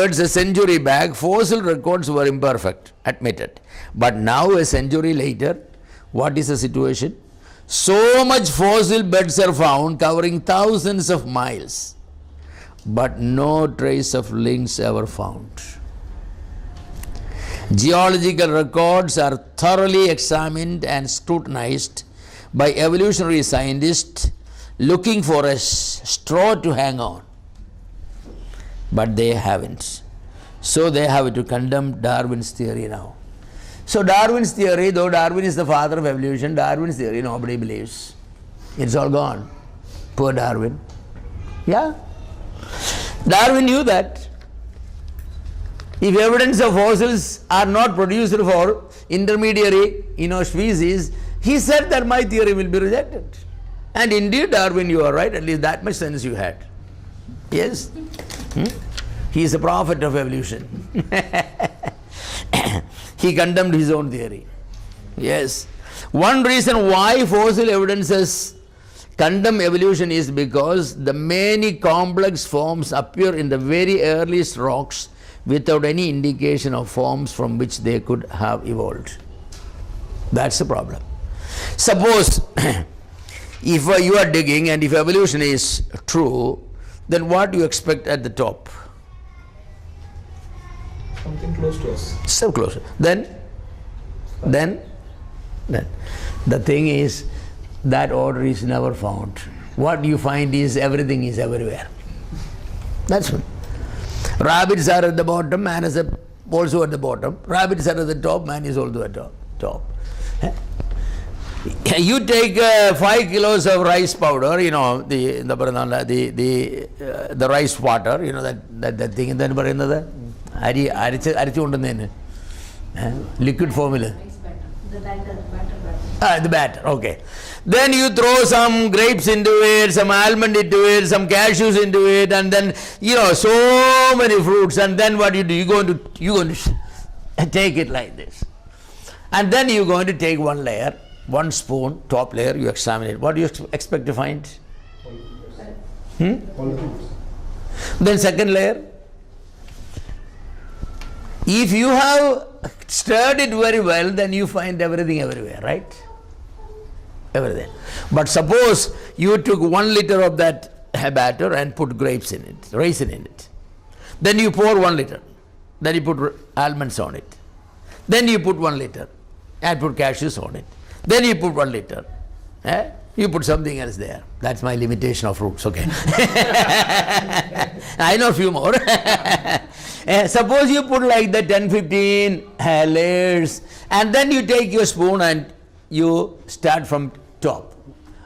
records a century back, fossil records were imperfect, admitted. But now, a century later, what is the situation? So much fossil beds are found covering thousands of miles, but no trace of links ever found. Geological records are thoroughly examined and scrutinized by evolutionary scientists looking for a straw to hang on. But they haven't. So they have to condemn Darwin's theory now. So Darwin's theory, though Darwin is the father of evolution, Darwin's theory nobody believes. It's all gone. Poor Darwin. Yeah. Darwin knew that if evidence of fossils are not produced for intermediary species, he said that my theory will be rejected. And indeed, Darwin, you are right, at least that much sense you had. Yes? He is a prophet of evolution. He condemned his own theory. Yes. One reason why fossil evidences condemn evolution is because the many complex forms appear in the very earliest rocks without any indication of forms from which they could have evolved. That's the problem. Suppose if you are digging and if evolution is true, then what do you expect at the top? Something close to us. So close. Then the thing is that order is never found. What you find is everything is everywhere. That's one. Rabbits are at the bottom, man is also at the bottom. Rabbits are at the top, man is also at the top. You take 5 kilos of rice powder, the rice water, that thing, and then another liquid formula. The batter, okay. Then you throw some grapes into it, some almond into it, some cashews into it, and then so many fruits. And then what you do? You're going to take it like this, and then you're going to take one layer, one spoon, top layer. You examine it. What do you expect to find? Then second layer. If you have stirred it very well, then you find everything everywhere, right? Everything. But suppose you took 1 liter of that batter and put grapes in it, raisin in it. Then you pour 1 liter. Then you put almonds on it. Then you put 1 liter and put cashews on it. Then you put 1 liter. You put something else there. That's my limitation of fruits, okay. I know a few more. Suppose you put like the 10-15 layers, and then you take your spoon and you start from top.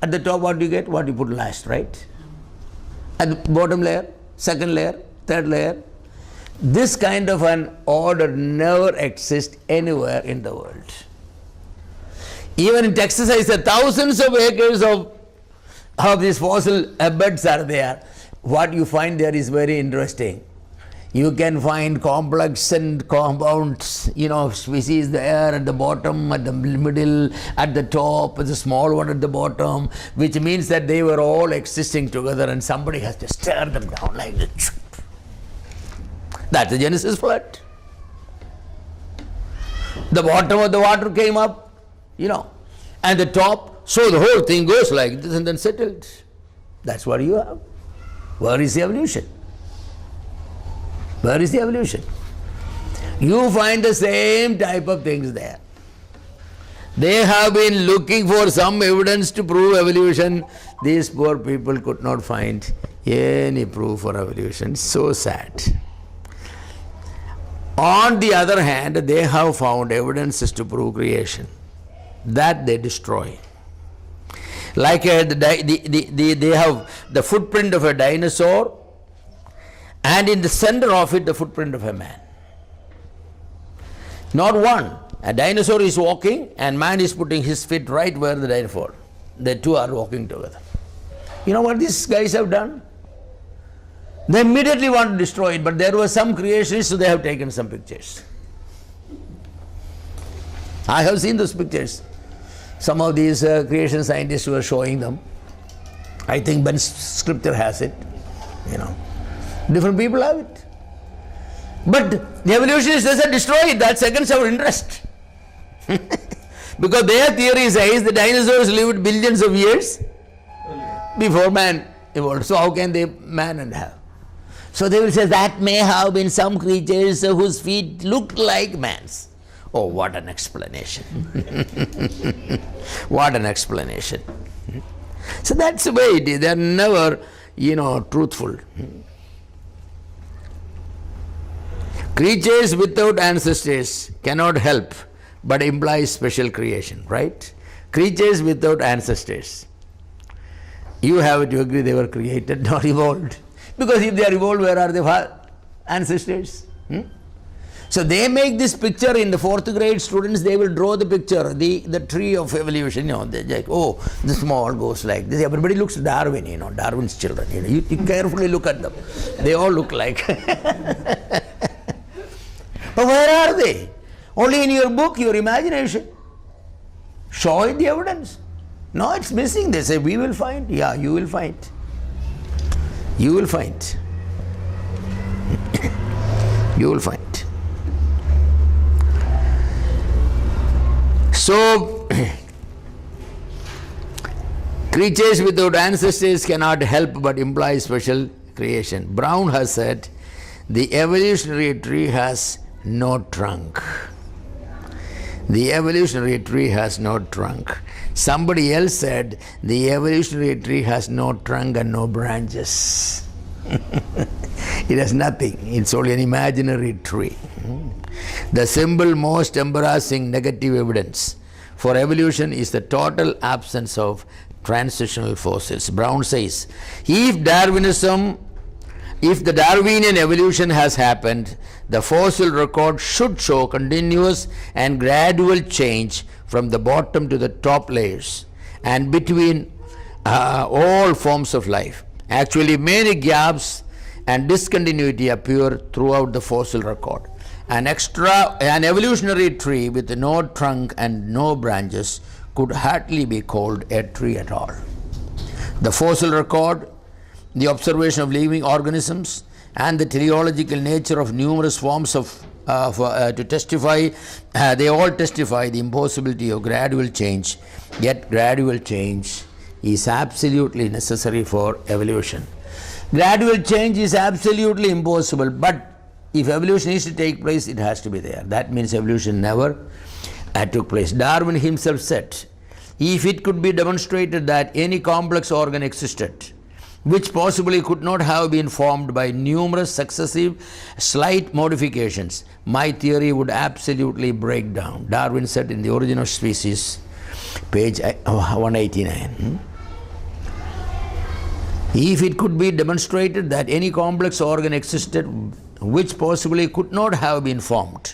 At the top, what do you get? What you put last, right? At the bottom layer, second layer, third layer. This kind of an order never exists anywhere in the world. Even in Texas, I said thousands of acres of these fossil beds are there. What you find there is very interesting. You can find complex and compound, species there at the bottom, at the middle, at the top, with a small one at the bottom, which means that they were all existing together and somebody has to stir them down like this. That's the Genesis flood. The bottom of the water came up, and the top, so the whole thing goes like this and then settled. That's what you have. Where is the evolution? Where is the evolution? You find the same type of things there. They have been looking for some evidence to prove evolution. These poor people could not find any proof for evolution. So sad. On the other hand, they have found evidences to prove creation. That they destroy. Like they have the footprint of a dinosaur, and in the center of it, the footprint of a man. Not one. A dinosaur is walking, and man is putting his feet right where the dinosaur. The two are walking together. You know what these guys have done? They immediately want to destroy it, but there were some creationists, so they have taken some pictures. I have seen those pictures. Some of these creation scientists were showing them. I think Ben Scripture has it. Different people have it. But the evolutionists doesn't destroy it, that's against our interest. Because their theory says the dinosaurs lived billions of years before man evolved. So how can they man and have? So they will say that may have been some creatures whose feet looked like man's. Oh, what an explanation. What an explanation. So that's the way it is. They are never, truthful. Creatures without ancestors cannot help but imply special creation, right? Creatures without ancestors. You have to agree they were created, not evolved. Because if they are evolved, where are the ancestors? So they make this picture in the 4th grade students, they will draw the picture, the tree of evolution, they like, oh, the small goes like this. Everybody looks Darwin, Darwin's children. You carefully look at them. They all look like. But where are they? Only in your book, your imagination. Show it the evidence. No, it's missing. They say, we will find. Yeah, you will find. You will find. You will find. So, creatures without ancestors cannot help but imply special creation. Brown has said, the evolutionary tree has no trunk. The evolutionary tree has no trunk. Somebody else said, the evolutionary tree has no trunk and no branches. It has nothing. It's only an imaginary tree. The simple, most embarrassing negative evidence for evolution is the total absence of transitional forces. Brown says, if the Darwinian evolution has happened, the fossil record should show continuous and gradual change from the bottom to the top layers and between all forms of life. Actually, many gaps and discontinuity appear throughout the fossil record. An evolutionary tree with no trunk and no branches could hardly be called a tree at all. The fossil record, the observation of living organisms, and the teleological nature of numerous forms to testify, they all testify the impossibility of gradual change, yet gradual change is absolutely necessary for evolution. Gradual change is absolutely impossible, but if evolution is to take place, it has to be there. That means evolution never took place. Darwin himself said, if it could be demonstrated that any complex organ existed, which possibly could not have been formed by numerous successive slight modifications, my theory would absolutely break down. Darwin said in The Origin of Species, page 189. If it could be demonstrated that any complex organ existed which possibly could not have been formed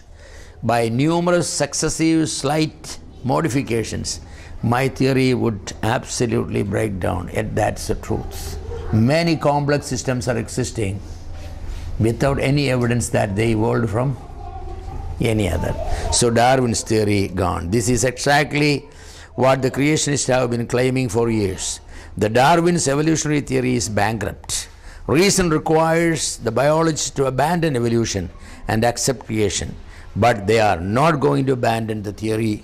by numerous successive slight modifications, my theory would absolutely break down. Yet that's the truth. Many complex systems are existing without any evidence that they evolved from any other. So Darwin's theory gone. This is exactly what the creationists have been claiming for years. The Darwin's evolutionary theory is bankrupt. Reason requires the biologists to abandon evolution and accept creation, but they are not going to abandon the theory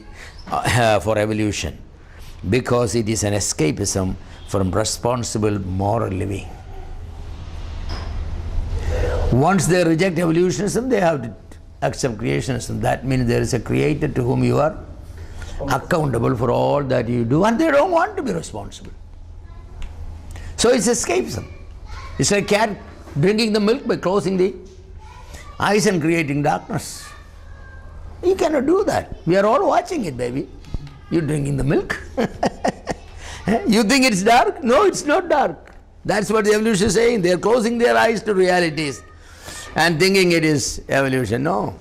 for evolution because it is an escapism from responsible moral living. Once they reject evolutionism, they have to accept creationism. That means there is a creator to whom you are accountable for all that you do, and they don't want to be responsible. So it's escapism. It's like a cat drinking the milk by closing the eyes and creating darkness. You cannot do that. We are all watching it, baby. You're drinking the milk. You think it's dark? No, it's not dark. That's what the evolution is saying. They are closing their eyes to realities and thinking it is evolution. No,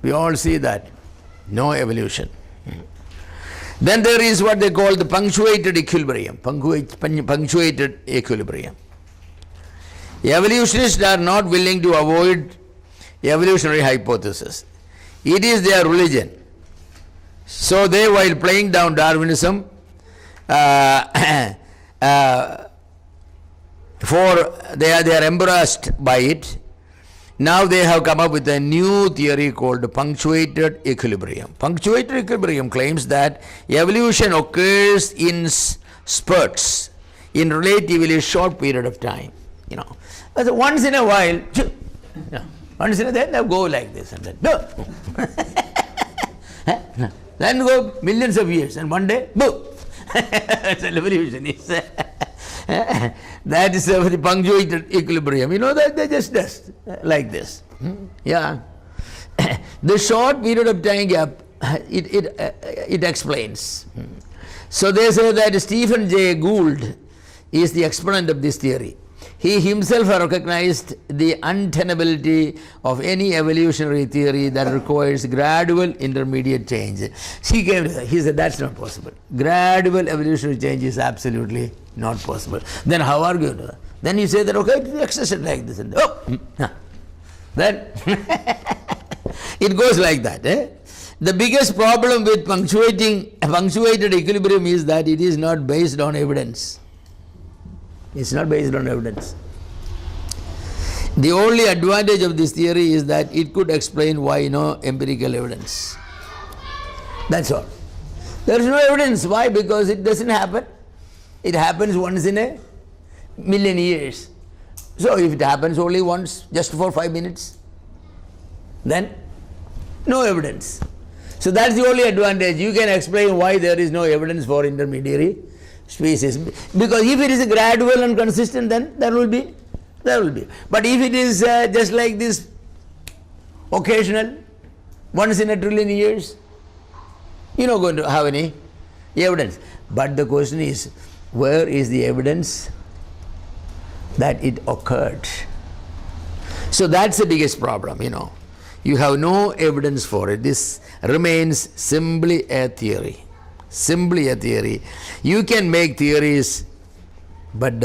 we all see that. No evolution. Then there is what they call the punctuated equilibrium. Punctuated equilibrium. Evolutionists are not willing to avoid evolutionary hypothesis. It is their religion. So they, while playing down Darwinism, they are embarrassed by it. Now they have come up with a new theory called punctuated equilibrium. Punctuated equilibrium claims that evolution occurs in spurts in relatively short period of time. But once in a while, once in a while they go like this and then then go millions of years and one day boom. That's evolution. That is the punctuated equilibrium. That they just does like this. Yeah. The short period of time gap, it explains. So they say that Stephen Jay Gould is the exponent of this theory. He himself recognized the untenability of any evolutionary theory that requires gradual intermediate change. He said that's not possible. Gradual evolutionary change is absolutely not possible. Then how are you going to do that? Then you say that, okay, it existed like this. And then it goes like that. The biggest problem with punctuated equilibrium is that it is not based on evidence. It's not based on evidence. The only advantage of this theory is that it could explain why no empirical evidence. That's all. There is no evidence. Why? Because it doesn't happen. It happens once in a million years. So if it happens only once, just for 5 minutes, then no evidence. So that's the only advantage. You can explain why there is no evidence for intermediary species. Because if it is gradual and consistent, then there will be. But if it is just like this, occasional, once in a trillion years, you're not going to have any evidence. But the question is, where is the evidence that it occurred? So that's the biggest problem, You have no evidence for it. This remains simply a theory. Simply a theory. You can make theories, but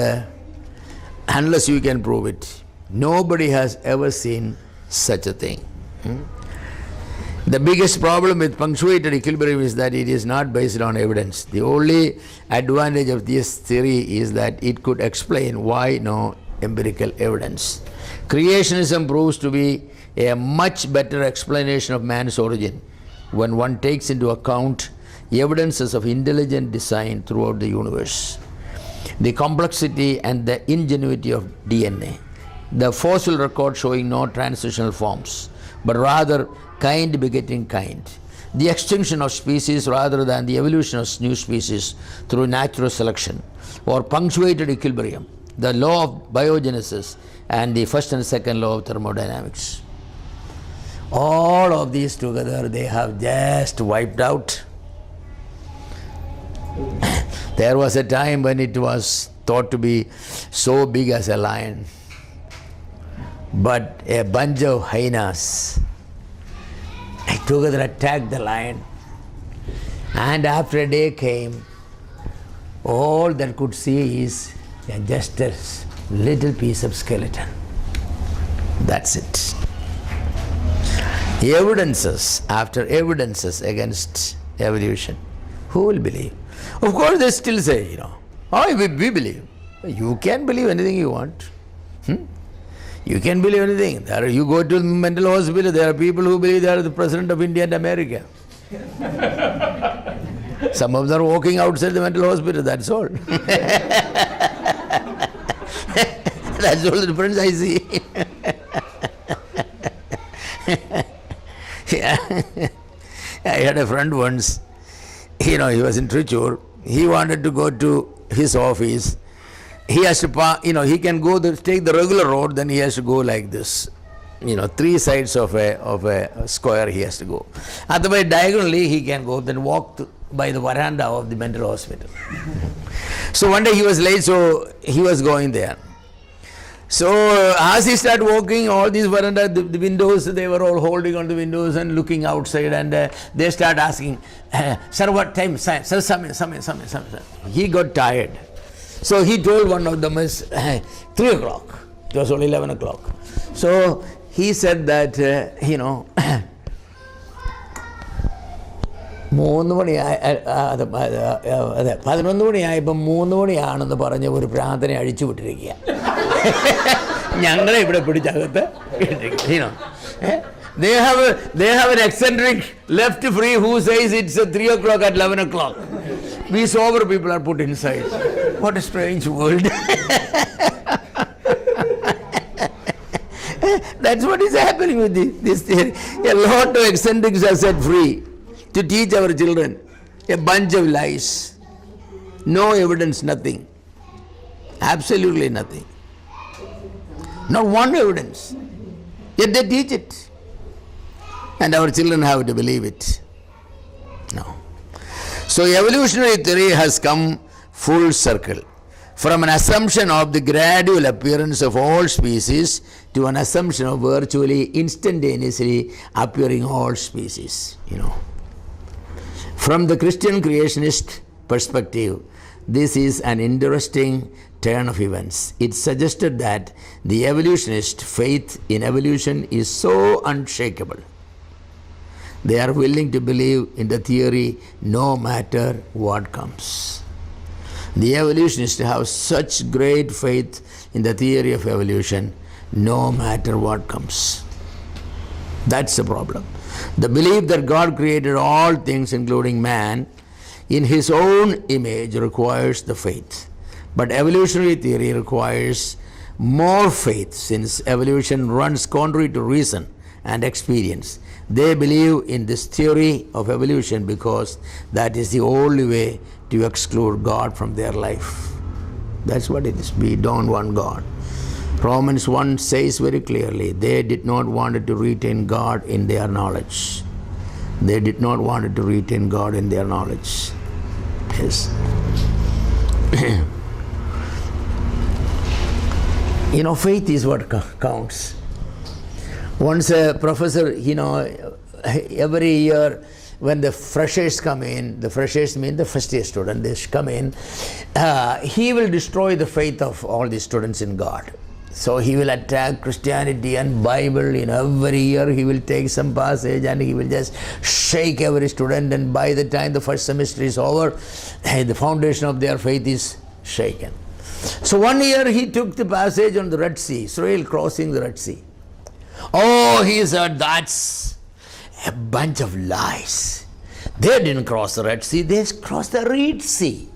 unless you can prove it, nobody has ever seen such a thing. The biggest problem with punctuated equilibrium is that it is not based on evidence. The only advantage of this theory is that it could explain why no empirical evidence. Creationism proves to be a much better explanation of man's origin when one takes into account evidences of intelligent design throughout the universe, the complexity and the ingenuity of DNA, the fossil record showing no transitional forms, but rather kind begetting kind, the extinction of species rather than the evolution of new species through natural selection, or punctuated equilibrium, the law of biogenesis and the first and second law of thermodynamics. All of these together, they have just wiped out. There was a time when it was thought to be so big as a lion, but a bunch of hyenas together attacked the lion, and after a day came, all that could see is just a little piece of skeleton. That's it. Evidences after evidences against evolution. Who will believe? Of course, they still say, we believe. You can believe anything you want. You can believe anything. You go to the mental hospital, there are people who believe they are the president of India and America. Some of them are walking outside the mental hospital, that's all. That's all the difference I see. Yeah. I had a friend once, he was in Trichur. He wanted to go to his office. He has to, he can go take the regular road, then he has to go like this. 3 sides of a square he has to go. Otherwise, diagonally he can go, then walk by the veranda of the mental hospital. So one day he was late, so he was going there. So as he started walking, all these veranda, the windows, they were all holding on the windows and looking outside, and they start asking, sir, what time? Sir, some. He got tired. So he told one of them is 3 o'clock. It was only 11 o'clock. So he said that, 3 മണിയായപ്പോൾ 3 മണിയാണെന്ന് പറഞ്ഞ ഒരു ഭ്രാന്തനെ അഴിച്ചു വിട്ടിരിക്കുക. ഞങ്ങളെ ഇവിടെ പിടിച്ചകത്ത് you know. They have an eccentric left free who says it's 3 o'clock at 11 o'clock. We sober people are put inside. What a strange world. That's what is happening with this theory. A lot of eccentrics are set free to teach our children a bunch of lies. No evidence, nothing. Absolutely nothing. Not one evidence. Yet they teach it. And our children have to believe it. No. So evolutionary theory has come full circle. From an assumption of the gradual appearance of all species to an assumption of virtually instantaneously appearing all species. From the Christian creationist perspective, this is an interesting turn of events. It suggested that the evolutionist faith in evolution is so unshakable. They are willing to believe in the theory no matter what comes. The evolutionists have such great faith in the theory of evolution no matter what comes. That's the problem. The belief that God created all things, including man, in his own image requires the faith. But evolutionary theory requires more faith, since evolution runs contrary to reason and experience. They believe in this theory of evolution because that is the only way to exclude God from their life. That's what it is. We don't want God. Romans 1 says very clearly, they did not want to retain God in their knowledge. They did not want to retain God in their knowledge. Yes. Faith is what counts. Once a professor, every year when the freshers come in, the freshers mean the first year student, they come in, he will destroy the faith of all the students in God. So he will attack Christianity and Bible. Every year he will take some passage and he will just shake every student, and by the time the first semester is over, the foundation of their faith is shaken. So one year he took the passage on the Red Sea, Israel crossing the Red Sea. Oh, he said, that's a bunch of lies. They didn't cross the Red Sea, they crossed the Reed Sea.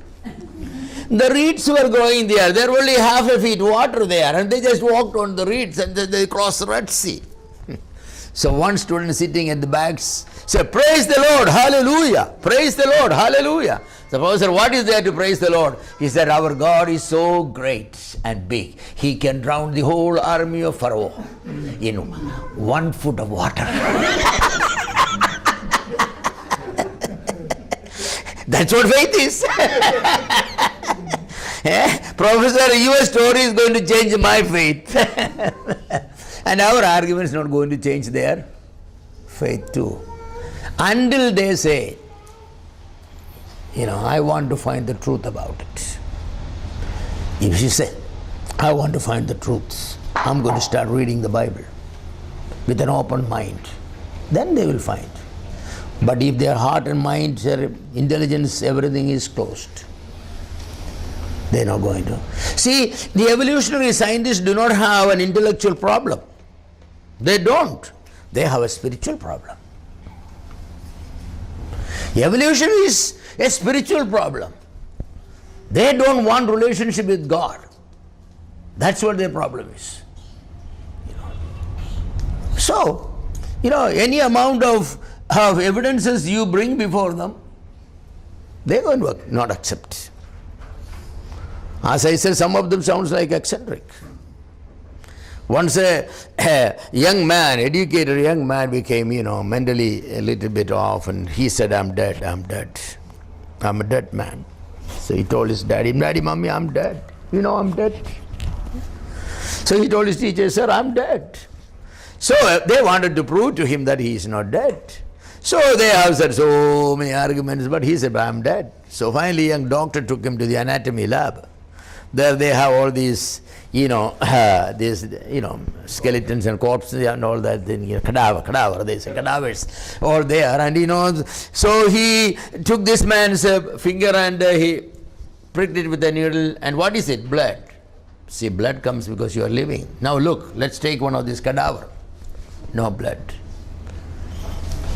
The reeds were growing there. There were only half a feet water there, and they just walked on the reeds and they crossed the Red Sea. So one student sitting at the back said, praise the Lord, hallelujah, praise the Lord, hallelujah. The professor, what is there to praise the Lord? He said, our God is so great and big. He can drown the whole army of Pharaoh in 1 foot of water. That's what faith is. Professor, your story is going to change my faith. And our argument is not going to change their faith too. Until they say, I want to find the truth about it. If you say, I want to find the truth, I'm going to start reading the Bible with an open mind, then they will find. But if their heart and mind, their intelligence, everything is closed, they're not going to. See, the evolutionary scientists do not have an intellectual problem. They don't. They have a spiritual problem. Evolution is a spiritual problem. They don't want relationship with God. That's what their problem is. So, any amount of evidences you bring before them, they're going to not accept. As I said, some of them sounds like eccentric. Once a young man, educated young man became, mentally a little bit off, and he said, I'm dead. I'm a dead man. So he told his daddy, mommy, I'm dead. I'm dead. So he told his teacher, sir, I'm dead. So they wanted to prove to him that he is not dead. So they have said so many arguments, but he said, I'm dead. So finally, a young doctor took him to the anatomy lab. There they have all these, skeletons and corpses and all that thing, cadaver, they say cadavers, all there. And so he took this man's finger and he pricked it with a needle, and what is it? Blood. See, blood comes because you are living. Now look, let's take one of these cadaver. No blood.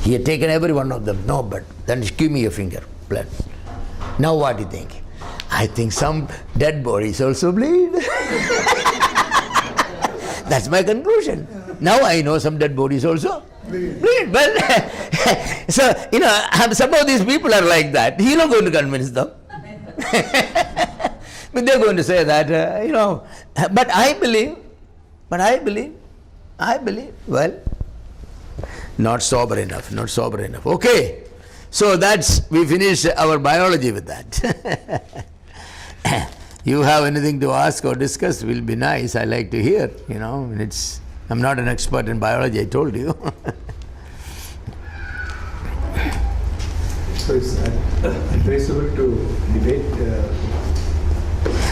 He had taken every one of them, no blood. Then give me your finger, blood. Now what do you think? I think some dead bodies also bleed. That's my conclusion. Now I know some dead bodies also bleed. Well, so, some of these people are like that. You're not going to convince them. But they're going to say that, but I believe, well, not sober enough. Okay, so we finished our biology with that. You have anything to ask or discuss, will be nice. I like to hear, I'm not an expert in biology, I told you. So it's advisable to debate.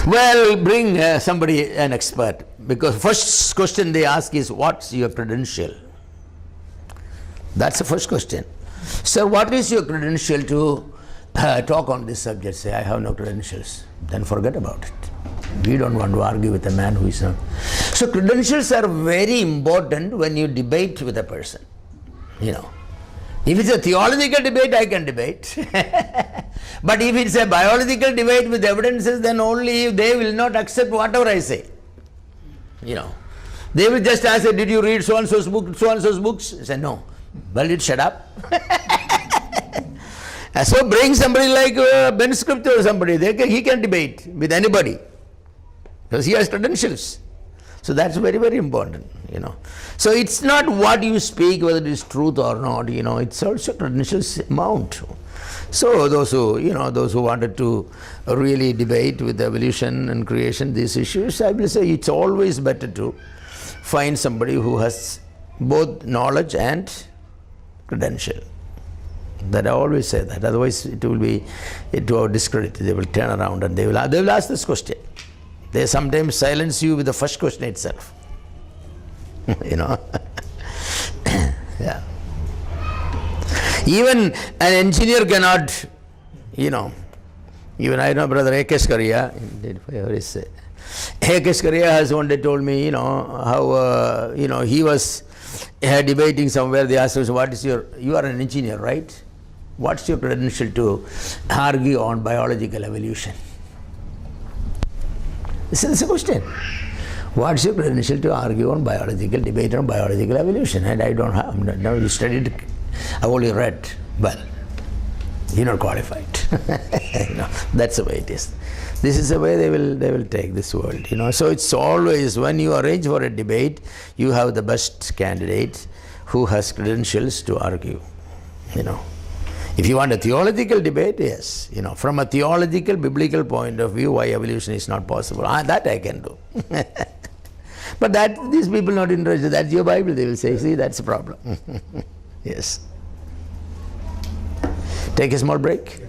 Well, bring somebody, an expert, because first question they ask is, what's your credential? That's the first question. Sir, what is your credential to talk on this subject? Say, I have no credentials. Then forget about it. We don't want to argue with a man who is not. So credentials are very important when you debate with a person. If it's a theological debate, I can debate. But if it's a biological debate with evidences, then only they will not accept whatever I say. They will just ask, did you read so-and-so's books? I say, no. Well, you shut up. So bring somebody like Ben Scriptor or somebody, he can debate with anybody. Because he has credentials. So that's very, very important, So it's not what you speak, whether it is truth or not, it's also credentials amount. So those who wanted to really debate with evolution and creation, these issues, I will say it's always better to find somebody who has both knowledge and credential. That I always say that, otherwise it will be to our discredit. They will turn around and they will ask this question. They sometimes silence you with the first question itself. Yeah. Even an engineer cannot, even I know Brother A.K. Skaria, A.K. Skaria has one day told me, how, he was debating somewhere. They asked him, you are an engineer, right? What's your credential to argue on biological evolution? This is the question. What's your credential to argue on debate on biological evolution? And I don't have. Now you studied, I've only read. Well, you're not qualified. That's the way it is. This is the way they will take this world. So it's always, when you arrange for a debate, you have the best candidate who has credentials to argue. If you want a theological debate, yes. From a theological, biblical point of view, why evolution is not possible. That I can do. But these people not interested. That's your Bible, they will say. See, that's the problem. Yes. Take a small break.